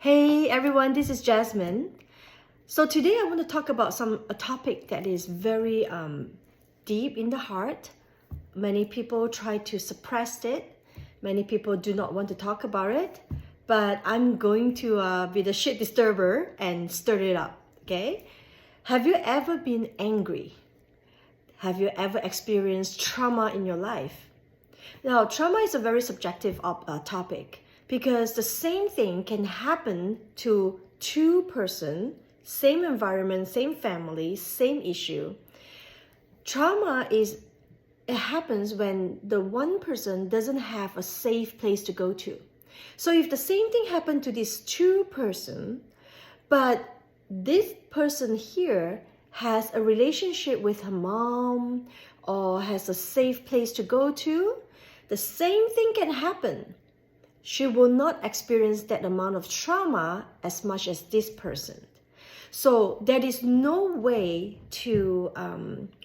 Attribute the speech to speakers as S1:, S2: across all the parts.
S1: Hey everyone, this is Jasmine. So today I want to talk about a topic that is very deep in the heart. Many people try to suppress it. Many people do not want to talk about it. But I'm going to be the shit disturber and stir it up, okay? Have you ever been angry? Have you ever experienced trauma in your life? Now, trauma is a very subjective topic because the same thing can happen to two persons, same environment, same family, same issue. Trauma it happens when the one person doesn't have a safe place to go to. So if the same thing happened to these two persons, but this person here has a relationship with her mom or has a safe place to go to, the same thing can happen. She will not experience that amount of trauma as much as this person. So there is no way to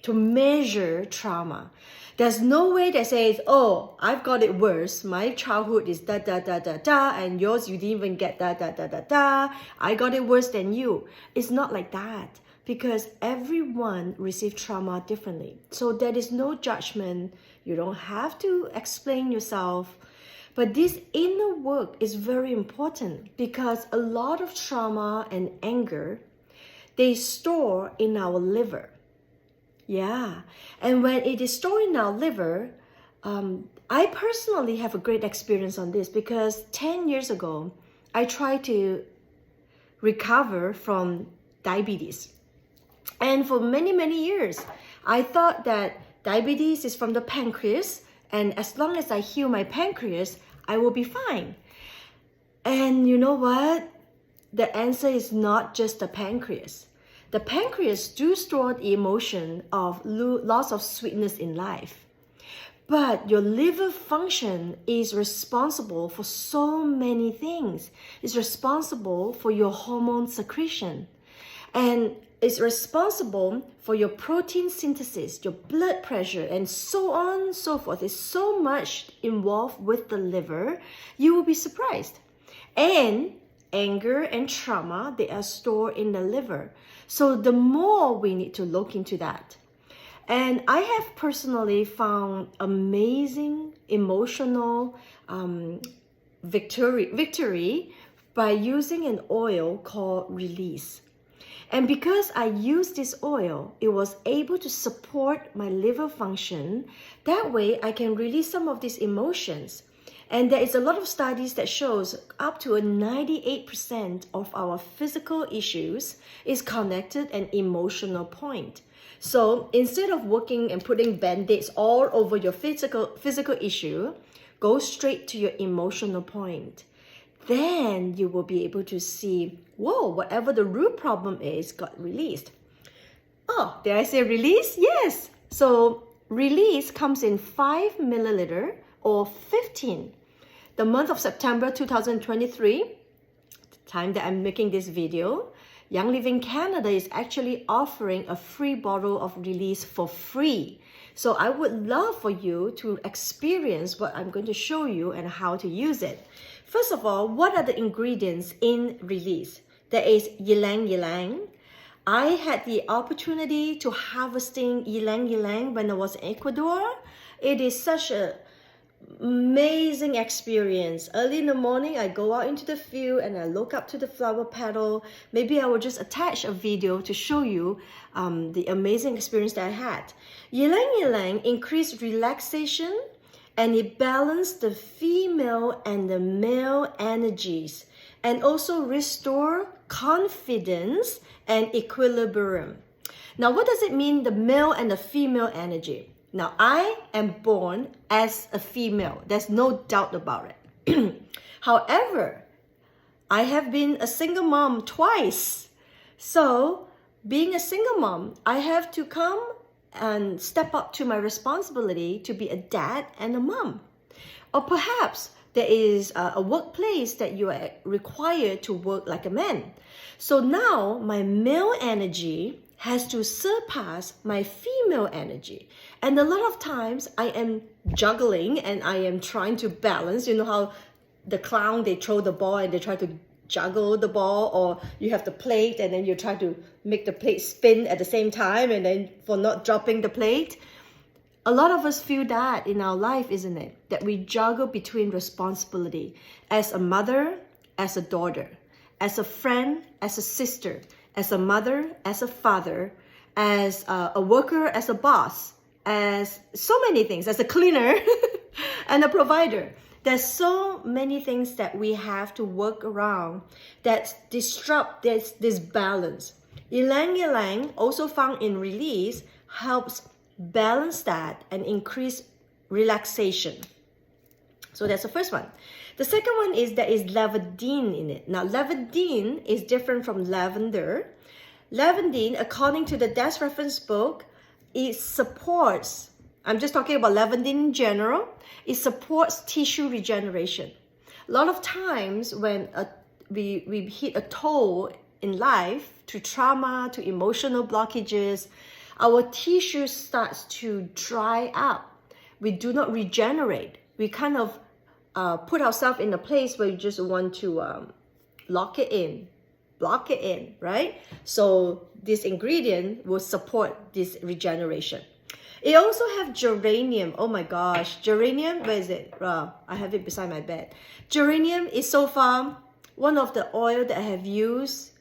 S1: measure trauma. There's no way that says, oh, I've got it worse. My childhood is da da da da da, and yours you didn't even get da da da da da. I got it worse than you. It's not like that because everyone received trauma differently. So there is no judgment. You don't have to explain yourself. But this inner work is very important because a lot of trauma and anger, they store in our liver. Yeah. And when it is stored in our liver, I personally have a great experience on this because 10 years ago, I tried to recover from diabetes. And for many, many years, I thought that diabetes is from the pancreas. And as long as I heal my pancreas, I will be fine. And you know what? The answer is not just the pancreas. The pancreas do store the emotion of loss of sweetness in life. But your liver function is responsible for so many things. It's responsible for your hormone secretion. And it's responsible for your protein synthesis, your blood pressure, and so on and so forth. There's so much involved with the liver, you will be surprised. And anger and trauma, they are stored in the liver. So the more we need to look into that. And I have personally found amazing emotional victory by using an oil called Release. And because I used this oil, it was able to support my liver function. That way, I can release some of these emotions. And there is a lot of studies that shows up to a 98% of our physical issues is connected an emotional point. So instead of working and putting band-aids all over your physical issue, go straight to your emotional point. Then you will be able to see, whoa, whatever the root problem is got released. Oh, did I say release? Yes. So release comes in 5 milliliter or 15. The month of September 2023, the time that I'm making this video, Young Living Canada is actually offering a free bottle of Release for free. So I would love for you to experience what I'm going to show you and how to use it. First of all, what are the ingredients in Release? There is ylang ylang. I had the opportunity to harvesting ylang ylang when I was in Ecuador. It is such an amazing experience. Early in the morning, I go out into the field and I look up to the flower petal. Maybe I will just attach a video to show you the amazing experience that I had. Ylang ylang increased relaxation and it balanced the female and the male energies and also restore confidence and equilibrium. Now, what does it mean, the male and the female energy? Now, I am born as a female. There's no doubt about it. However, I have been a single mom twice. So, being a single mom, I have to come and step up to my responsibility to be a dad and a mom. Or perhaps there is a workplace that you are required to work like a man. So now my male energy has to surpass my female energy. And a lot of times I am juggling and I am trying to balance. You know how the clown, they throw the ball and they try to juggle the ball, or you have the plate and then you try to make the plate spin at the same time and then for not dropping the plate. A lot of us feel that in our life, isn't it? That we juggle between responsibility as a mother, as a daughter, as a friend, as a sister, as a mother, as a father, as a worker, as a boss, as so many things, as a cleaner and a provider. There's so many things that we have to work around that disrupt this balance. Ylang ylang, also found in release, helps balance that and increase relaxation. So that's the first one. The second one is there is lavandin in it. Now, lavandin is different from lavender. Lavandin, according to the Death Reference book, it supports, I'm just talking about lavandin in general, it supports tissue regeneration. A lot of times when we hit a toll in life, to trauma, to emotional blockages, our tissue starts to dry up. We do not regenerate. We kind of put ourselves in a place where you just want to lock it in, block it in, right? So this ingredient will support this regeneration. It also have geranium. Oh my gosh, geranium, where is it? I have it beside my bed. Geranium is so far one of the oil that I have used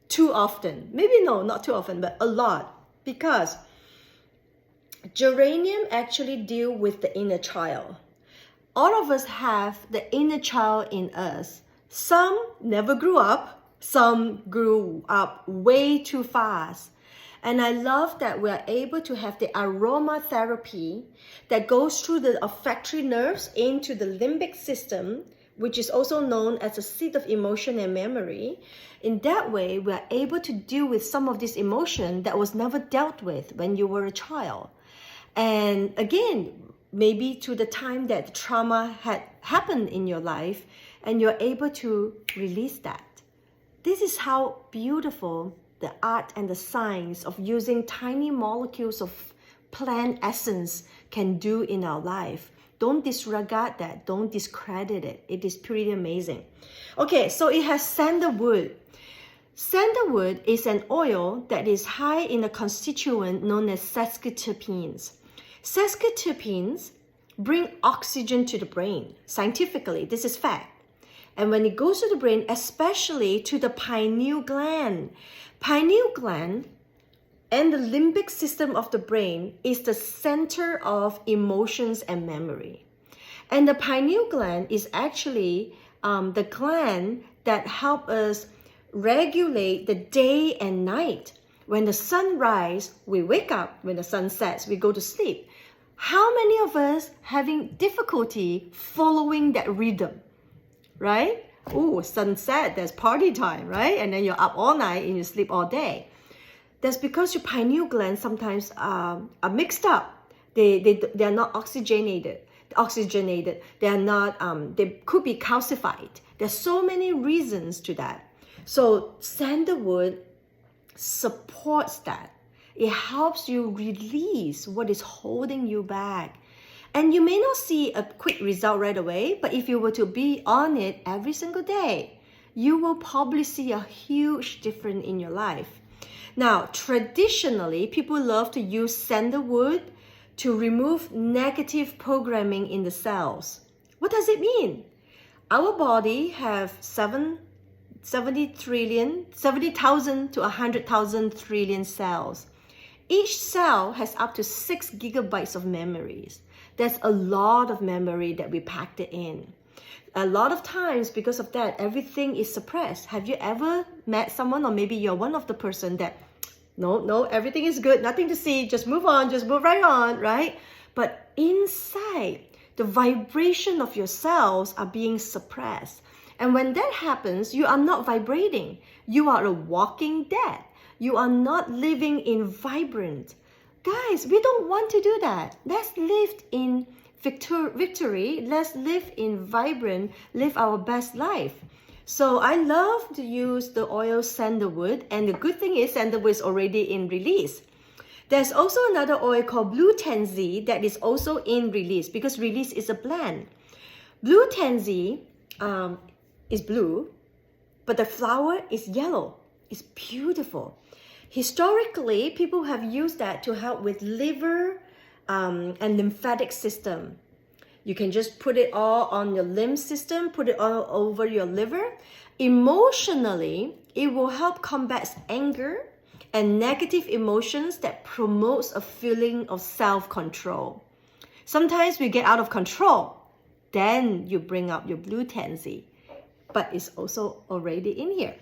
S1: too often. Maybe no, not too often, but a lot. Because geranium actually deal with the inner child. All of us have the inner child in us. Some never grew up. Some grew up way too fast. And I love that we're able to have the aromatherapy that goes through the olfactory nerves into the limbic system, which is also known as the seat of emotion and memory. In that way, we're able to deal with some of this emotion that was never dealt with when you were a child. And again, maybe to the time that the trauma had happened in your life, and you're able to release that. This is how beautiful the art and the science of using tiny molecules of plant essence can do in our life. Don't disregard that. Don't discredit it. It is pretty amazing. Okay, so it has sandalwood. Sandalwood is an oil that is high in a constituent known as sesquiterpenes. Sesquiterpenes bring oxygen to the brain. Scientifically, this is fact. And when it goes to the brain, especially to the pineal gland and the limbic system of the brain is the center of emotions and memory. And the pineal gland is actually the gland that helps us regulate the day and night. When the sun rises, we wake up. When the sun sets, we go to sleep. How many of us having difficulty following that rhythm, right? Oh, sunset, there's party time, right? And then you're up all night and you sleep all day. That's because your pineal glands sometimes are mixed up. They are not oxygenated. They are not. They could be calcified. There's so many reasons to that. So sandalwood supports that. It helps you release what is holding you back. And you may not see a quick result right away, but if you were to be on it every single day, you will probably see a huge difference in your life. Now, traditionally, people love to use sandalwood to remove negative programming in the cells. What does it mean? Our body have 70,000 to 100,000 trillion cells. Each cell has up to 6 gigabytes of memories. That's a lot of memory that we packed it in. A lot of times, because of that, everything is suppressed. Have you ever met someone, or maybe you're one of the person that, no, everything is good, nothing to see, just move on, just move right on, right? But inside, the vibration of your cells are being suppressed. And when that happens, you are not vibrating. You are a walking dead. You are not living in vibrant. Guys, we don't want to do that. Let's live in victory. Let's live in vibrant, live our best life. So I love to use the oil sandalwood, and the good thing is sandalwood is already in release. There's also another oil called blue tansy that is also in release, because release is a blend. Blue tansy is blue, but the flower is yellow. It's beautiful. Historically, people have used that to help with liver and lymphatic system. You can just put it all on your lymph system, put it all over your liver. Emotionally, it will help combat anger and negative emotions that promotes a feeling of self-control. Sometimes we get out of control, then you bring up your blue tansy, but it's also already in here.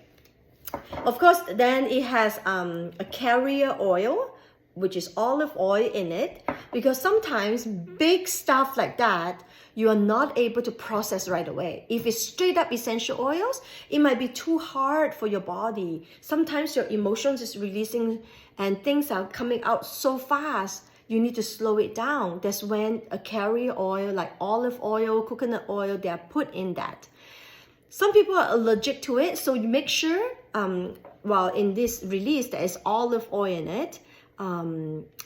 S1: Of course, then it has a carrier oil, which is olive oil in it, because sometimes big stuff like that, you are not able to process right away. If it's straight up essential oils, it might be too hard for your body. Sometimes your emotions is releasing and things are coming out so fast, you need to slow it down. That's when a carrier oil like olive oil, coconut oil, they are put in that. Some people are allergic to it, so you make sure, well, in this release, there is olive oil in it.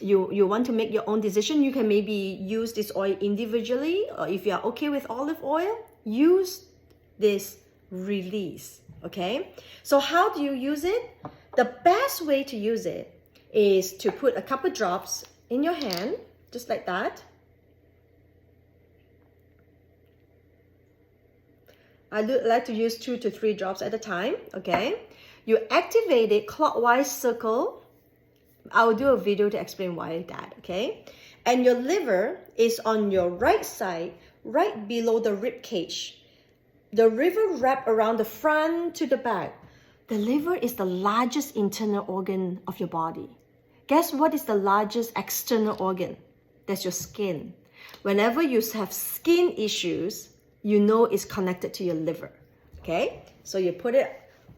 S1: You want to make your own decision. You can maybe use this oil individually, or if you are okay with olive oil, use this release, okay? So how do you use it? The best way to use it is to put a couple drops in your hand, just like that. I like to use 2 to 3 drops at a time, okay? You activate it clockwise circle. I will do a video to explain why that, okay? And your liver is on your right side, right below the rib cage. The liver wrap around the front to the back. The liver is the largest internal organ of your body. Guess what is the largest external organ? That's your skin. Whenever you have skin issues, you know it's connected to your liver, okay? So you put it,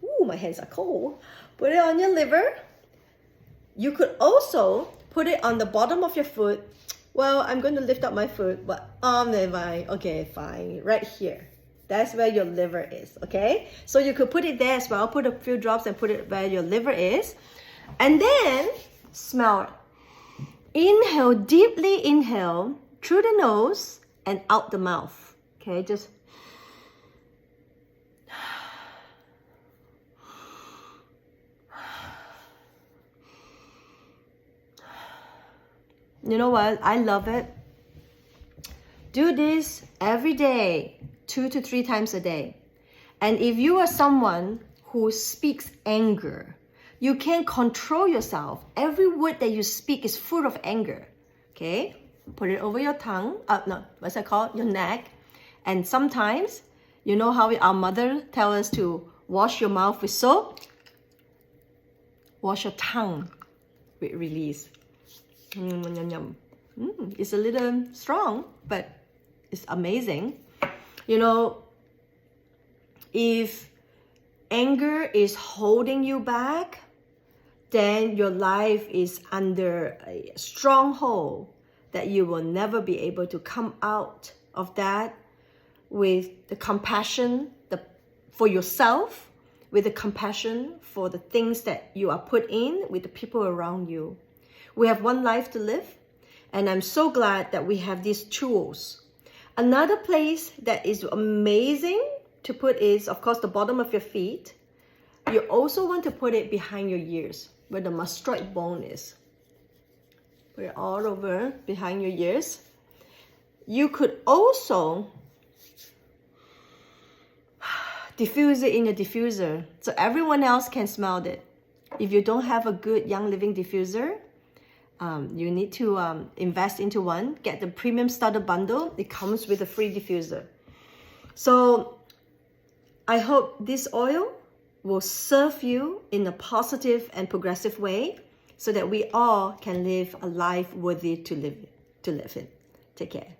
S1: ooh, my hands are cold. Put it on your liver. You could also put it on the bottom of your foot. Well, I'm going to lift up my foot, but never mind. Okay, fine, right here. That's where your liver is, okay? So you could put it there as well. Put a few drops and put it where your liver is. And then smell it. Inhale, deeply inhale through the nose and out the mouth. Okay, just you know what? I love it. Do this every day, 2 to 3 times a day. And if you are someone who speaks anger, you can't control yourself. Every word that you speak is full of anger. Okay? Put it over your tongue. No, what's that called? Your neck. And sometimes, you know how our mother tells us to wash your mouth with soap? Wash your tongue with release. It's a little strong, but it's amazing. You know, if anger is holding you back, then your life is under a stronghold that you will never be able to come out of that with the compassion for yourself, with the compassion for the things that you are put in, with the people around you. We have one life to live, and I'm so glad that we have these tools. Another place that is amazing to put is, of course, the bottom of your feet. You also want to put it behind your ears, where the mastoid bone is. Put it all over behind your ears. You could also diffuse it in a diffuser so everyone else can smell it. If you don't have a good Young Living diffuser, you need to invest into one. Get the premium starter bundle. It comes with a free diffuser. So I hope this oil will serve you in a positive and progressive way so that we all can live a life worthy to live in. Take care.